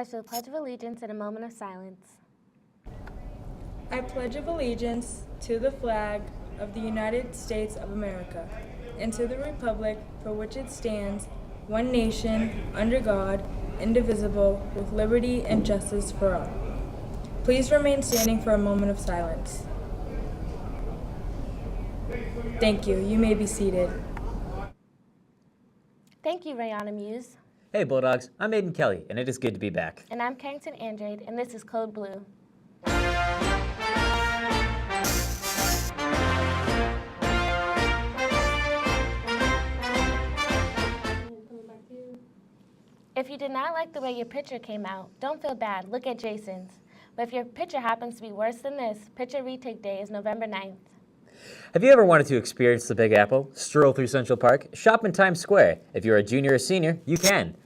rise to the Pledge of Allegiance in a moment of silence. I pledge allegiance to the flag of the United States of America and to the republic for which it stands, one nation, under God, indivisible, with liberty and justice for all. Please remain standing for a moment of silence. Thank you. You may be seated. Thank you, Rayanna Muse. Hey Bulldogs, I'm Aiden Kelly, and it is good to be back. And I'm Carrington Andrade, and this is Code Blue. If you did not like the way your picture came out, don't feel bad. Look at Jason's. But if your picture happens to be worse than this, Picture Retake Day is November 9th. Have you ever wanted to experience the Big Apple, stroll through Central Park, shop in Times Square? If you're a junior or senior, you can.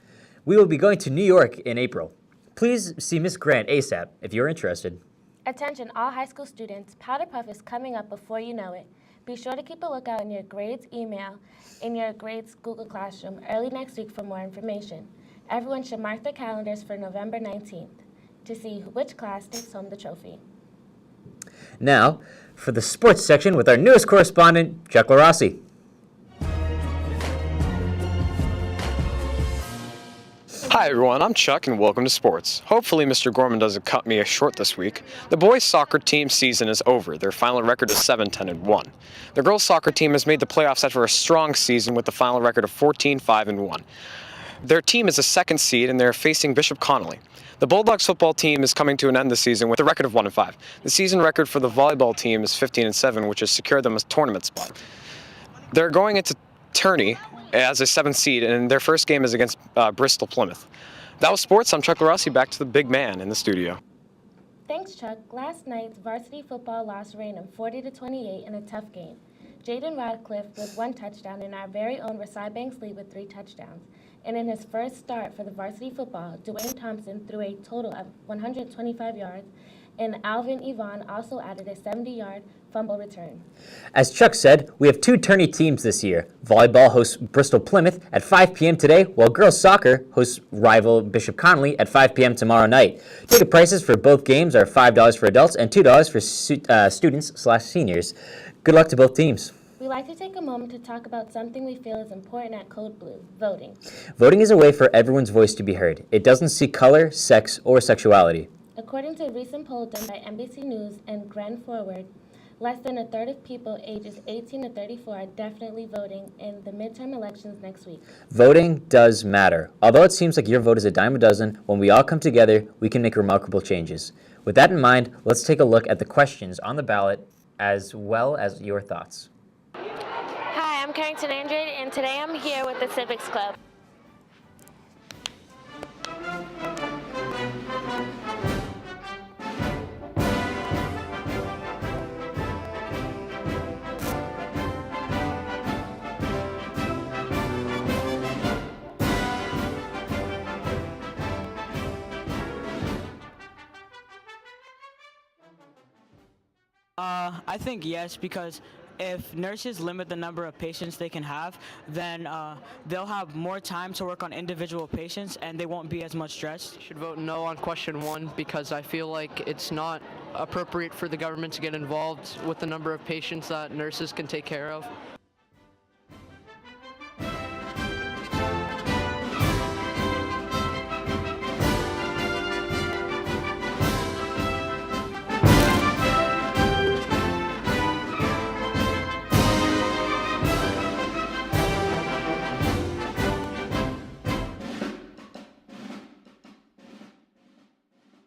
We will be going to New York in April. Please see Miss Grant ASAP if you're interested. Attention all high school students, Powder Puff is coming up before you know it. Be sure to keep a lookout in your grades email, in your grades Google Classroom early next week for more information. Everyone should mark their calendars for November 19th to see which class takes home the trophy. Now, for the sports section with our newest correspondent, Chuck LaRossi. Hi everyone, I'm Chuck and welcome to sports. Hopefully Mr. Gorman doesn't cut me short this week. The boys soccer team season is over. Their final record is 7-10-1. The girls soccer team has made the playoffs after a strong season with the final record of 14-5-1. Their team is a second seed and they're facing Bishop Connolly. The Bulldogs football team is coming to an end this season with a record of 1-5. The season record for the volleyball team is 15-7, which has secured them a tournament spot. They're going into tourney as a 7th seed, and their first game is against Bristol Plymouth. That was sports. I'm Chuck LaRossi. Back to the big man in the studio. Thanks, Chuck. Last night's varsity football lost Raynham 40-28 in a tough game. Jaden Radcliffe with 1 touchdown, and our very own Rasai Banks lead with 3 touchdowns. And in his first start for the varsity football, Dwayne Thompson threw a total of 125 yards, and Alvin Yvonne also added a 70-yard fumble return. As Chuck said, we have 2 tourney teams this year. Volleyball hosts Bristol Plymouth at 5 p.m. today, while girls soccer hosts rival Bishop Connolly at 5 p.m. tomorrow night. Ticket prices for both games are $5 for adults and $2 for students/seniors. Good luck to both teams. We like to take a moment to talk about something we feel is important at Code Blue, voting. Voting is a way for everyone's voice to be heard. It doesn't see color, sex, or sexuality. According to a recent poll done by NBC News and Grand Forward, less than a third of people ages 18 to 34 are definitely voting in the midterm elections next week. Voting does matter. Although it seems like your vote is a dime a dozen, when we all come together, we can make remarkable changes. With that in mind, let's take a look at the questions on the ballot as well as your thoughts. Hi, I'm Carrington Andrade, and today I'm here with the Civics Club. I think yes, because if nurses limit the number of patients they can have, then they'll have more time to work on individual patients and they won't be as much stressed. I should vote no on question 1 because I feel like it's not appropriate for the government to get involved with the number of patients that nurses can take care of.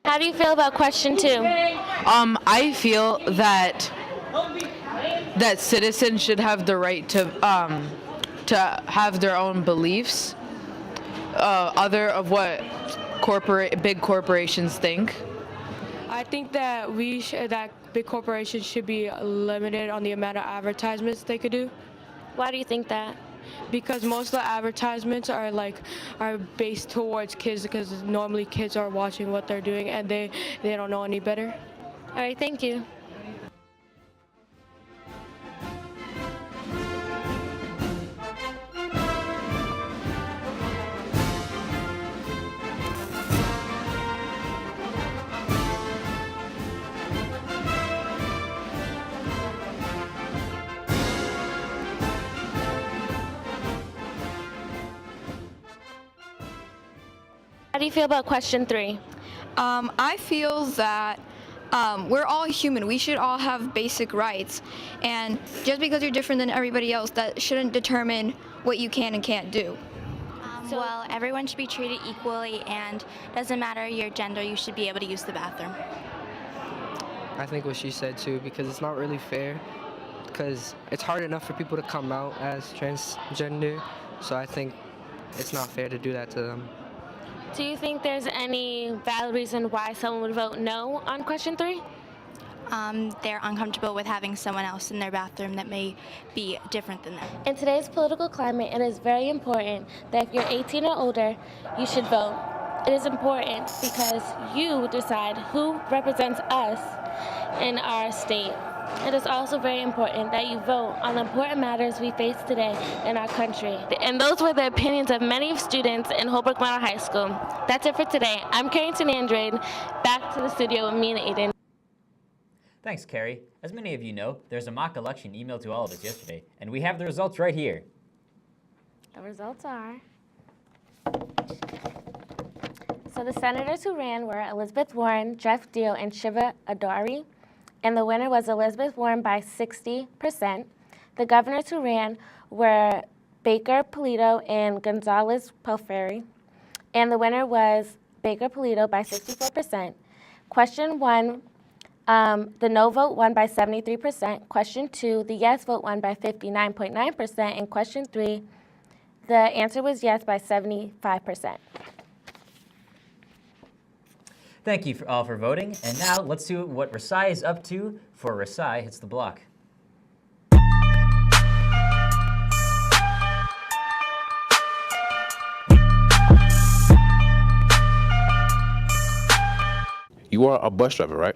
How do you feel about question 2? I feel that citizens should have the right to have their own beliefs, other of what big corporations think. I think that that big corporations should be limited on the amount of advertisements they could do. Why do you think that? Because most of the advertisements are based towards kids, because normally kids are watching what they're doing and they don't know any better. All right, thank you. How do you feel about question 3? I feel that we're all human. We should all have basic rights. And just because you're different than everybody else, that shouldn't determine what you can and can't do. Well, everyone should be treated equally, and doesn't matter your gender, you should be able to use the bathroom. I think what she said too, because it's not really fair, because it's hard enough for people to come out as transgender, so I think it's not fair to do that to them. Do you think there's any valid reason why someone would vote no on question 3? They're uncomfortable with having someone else in their bathroom that may be different than them. In today's political climate, it is very important that if you're 18 or older, you should vote. It is important because you decide who represents us in our state. It is also very important that you vote on the important matters we face today in our country. And those were the opinions of many students in Holbrook Model High School. That's it for today. I'm Carrington Andrade. Back to the studio with me and Aiden. Thanks, Carrie. As many of you know, there's a mock election emailed to all of us yesterday, and we have the results right here. The results are... So the senators who ran were Elizabeth Warren, Jeff Deal, and Shiva Adari. And the winner was Elizabeth Warren by 60%. The governors who ran were Baker, Polito, and Gonzalez Pelfrey. And the winner was Baker Polito by 64%. Question 1, the no vote won by 73%. Question 2, the yes vote won by 59.9%. And question 3, the answer was yes by 75%. Thank you all for voting, and now let's see what Rasai is up to for Rasai Hits the Block. You are a bus driver, right?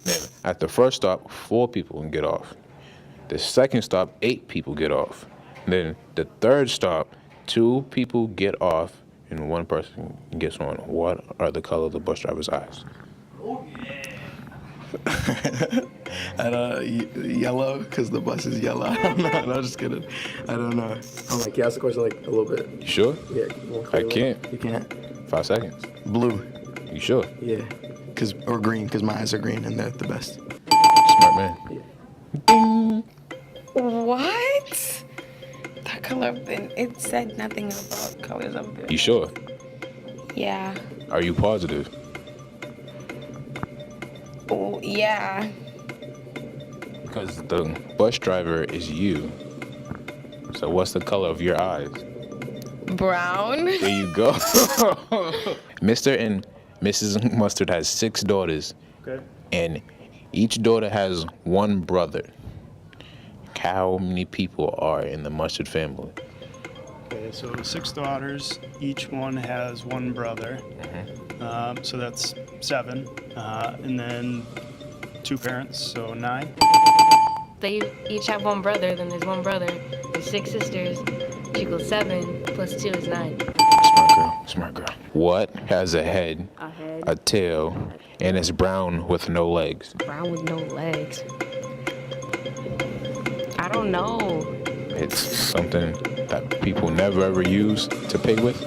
Then at the first stop, 4 people can get off. The second stop, 8 people get off. Then the third stop, 2 people get off and 1 person gets on. What are the color of the bus driver's eyes? Oh, yeah. Yellow, because the bus is yellow. I don't know. No, just kidding. I don't know. Oh, can you ask the question like a little bit? You sure? Yeah. I can't. You can't? 5 seconds. Blue. You sure? Yeah. Or green, because my eyes are green and they're the best. Smart man. Yeah. What? That color, it said nothing about colors of the... You sure? Yeah. Are you positive? Oh, yeah. Because the bus driver is you. So what's the color of your eyes? Brown. There you go. Mr. and Mrs. Mustard has 6 daughters. Okay. And each daughter has 1 brother. How many people are in the Mustard family? Okay, so 6 daughters, each one has 1 brother. Mm-hmm. So that's 7. And then 2 parents, so 9. They each have 1 brother, then there's 1 brother. There's 6 sisters, which equals 7, plus 2 is 9. Smart girl, smart girl. What has a head, A a tail, and is brown with no legs? Brown with no legs. I don't know. It's something that people never ever use to pay with.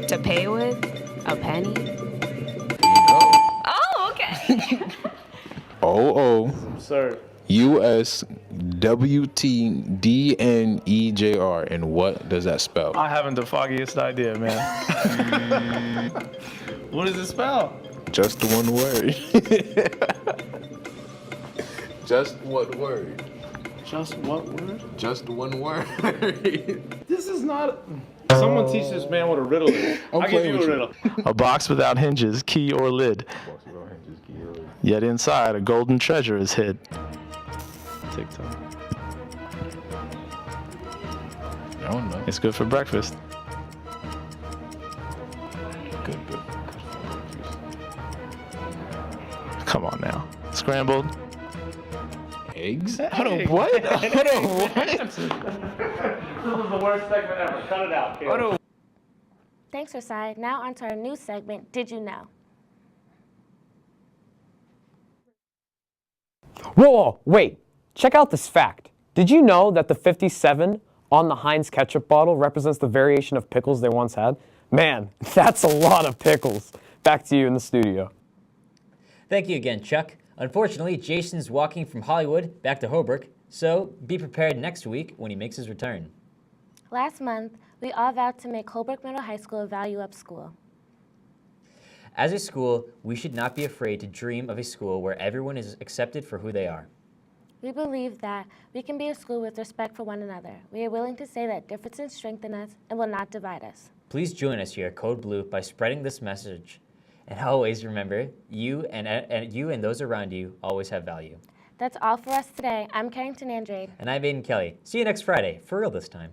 To pay with? A penny? Oh, okay. Sir. USWTDNEJR, and what does that spell? I haven't the foggiest idea, man. What does it spell? Just 1 word. Just what word? Just what word? Just 1 word. This is not... Someone teach this man what a riddle is. I'll give you a riddle. A box without hinges, key or lid. Yet inside a golden treasure is hid. TikTok. I don't know. It's good for breakfast. Good. Come on now. Scrambled. Eggs? Hold on, what? Hold on, what? This is the worst segment ever. Cut it out, Caleb. Thanks, Rasai. Now on to our new segment, Did You Know? Whoa, wait. Check out this fact. Did you know that the 57 on the Heinz ketchup bottle represents the variation of pickles they once had? Man, that's a lot of pickles. Back to you in the studio. Thank you again, Chuck. Unfortunately, Jason's walking from Hollywood back to Holbrook, so be prepared next week when he makes his return. Last month, we all vowed to make Holbrook Middle High School a value-up school. As a school, we should not be afraid to dream of a school where everyone is accepted for who they are. We believe that we can be a school with respect for one another. We are willing to say that differences strengthen us and will not divide us. Please join us here at Code Blue by spreading this message. And always remember, you and those around you always have value. That's all for us today. I'm Carrington Andrade. And I'm Aiden Kelly. See you next Friday, for real this time.